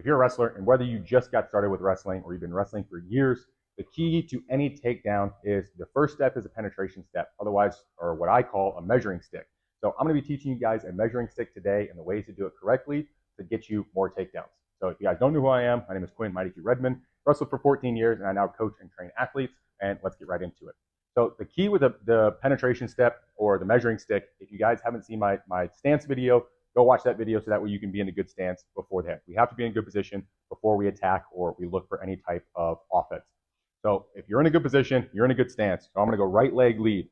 If you're a wrestler, and whether you just got started with wrestling or you've been wrestling for years, the key to any takedown is the first step is a penetration step, otherwise, or what I call a measuring stick. So I'm going to be teaching you guys a measuring stick today and the ways to do it correctly to get you more takedowns. So if you guys don't know who I am, my name is Quinn Mighty Q Redmond, wrestled for 14 years, and I now coach and train athletes, and let's get right into it. So the key with the penetration step or the measuring stick, if you guys haven't seen my stance video, go watch that video so that way you can be in a good stance beforehand. We have to be in a good position before we attack or we look for any type of offense. So if you're in a good position, you're in a good stance. So I'm going to go right leg lead.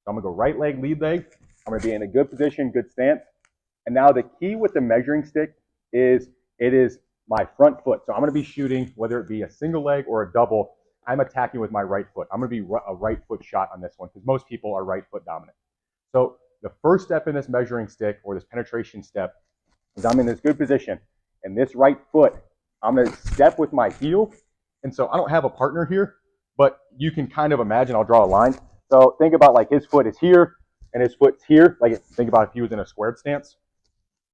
So I'm going to go right leg, lead leg. I'm going to be in a good position, good stance. And now the key with the measuring stick is it is my front foot. So I'm going to be shooting, whether it be a single leg or a double, I'm attacking with my right foot. I'm going to be a right foot shot on this one because most people are right foot dominant. So the first step in this measuring stick or this penetration step is I'm in this good position. And this right foot, I'm going to step with my heel. And so I don't have a partner here, but you can kind of imagine, I'll draw a line. So think about like his foot is here and his foot's here. Like think about if he was in a squared stance.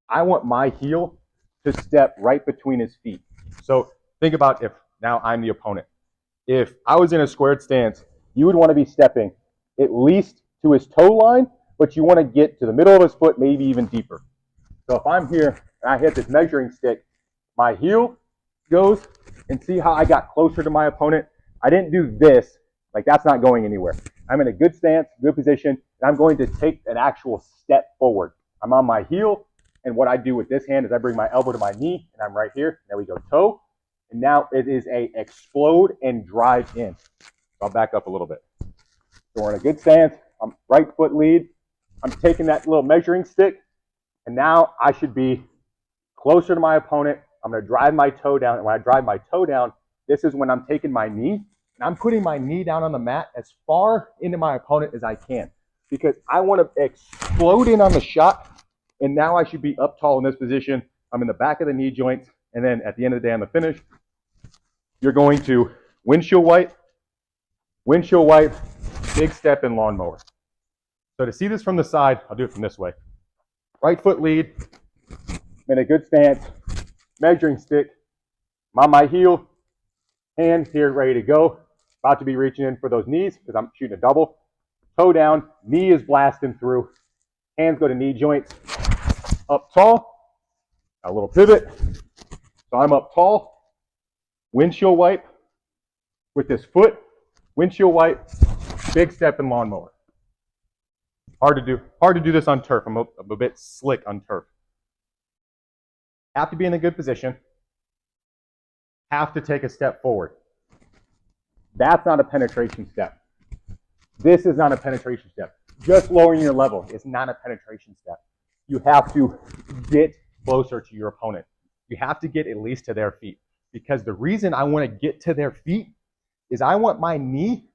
I want my heel to step right between his feet. So think about if now I'm the opponent. If I was in a squared stance, you would want to be stepping at least to his toe line, but you want to get to the middle of his foot, maybe even deeper. So if I'm here and I hit this measuring stick, my heel goes, and see how I got closer to my opponent? I didn't do this, like that's not going anywhere. I'm in a good stance, good position, and I'm going to take an actual step forward. I'm on my heel, and what I do with this hand is I bring my elbow to my knee, and I'm right here. There we go, toe. And now it is a explode and drive in. So I'll back up a little bit. So we're in a good stance. I'm right foot lead. I'm taking that little measuring stick, and now I should be closer to my opponent. I'm going to drive my toe down, and when I drive my toe down, this is when I'm taking my knee, and I'm putting my knee down on the mat as far into my opponent as I can because I want to explode in on the shot, and now I should be up tall in this position. I'm in the back of the knee joints, and then at the end of the day on the finish, you're going to windshield wipe, big step, and lawnmower. So to see this from the side, I'll do it from this way. Right foot lead, in a good stance, measuring stick, I'm on my heel, hands here ready to go. About to be reaching in for those knees because I'm shooting a double. Toe down, knee is blasting through, hands go to knee joints, up tall, a little pivot. So I'm up tall, windshield wipe with this foot, windshield wipe, big step, and lawnmower. Hard to do this on turf. I'm a bit slick on turf. Have to be in a good position. Have to take a step forward. That's not a penetration step. This is not a penetration step. Just lowering your level is not a penetration step. You have to get closer to your opponent. You have to get at least to their feet. Because the reason I want to get to their feet is I want my knee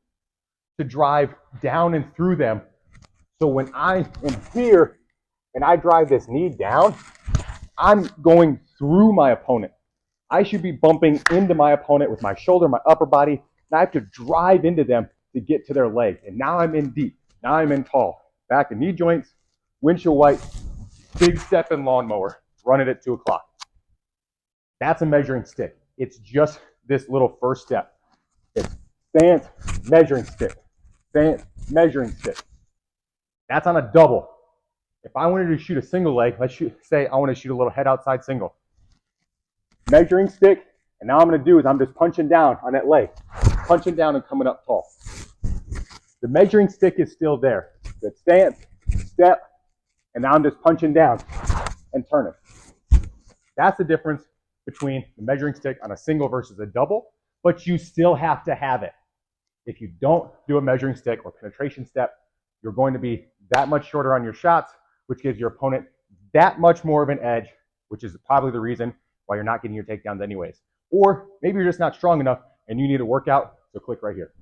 to drive down and through them. So when I am here and I drive this knee down, I'm going through my opponent. I should be bumping into my opponent with my shoulder, my upper body, and I have to drive into them to get to their leg. And now I'm in deep. Now I'm in tall. Back and knee joints, windshield wipe, big step, and lawnmower. Run it at 2 o'clock. That's a measuring stick. It's just this little first step. It's stance, measuring stick. Stance, measuring stick. That's on a double. If I wanted to shoot a single leg, let's say I want to shoot a little head outside single. Measuring stick, and now I'm going to do is I'm just punching down on that leg. Punching down and coming up tall. The measuring stick is still there. Good stance, step, and now I'm just punching down and turning. That's the difference between the measuring stick on a single versus a double, but you still have to have it. If you don't do a measuring stick or penetration step, you're going to be that much shorter on your shots, which gives your opponent that much more of an edge, which is probably the reason why you're not getting your takedowns anyways. Or maybe you're just not strong enough and you need a workout, so click right here.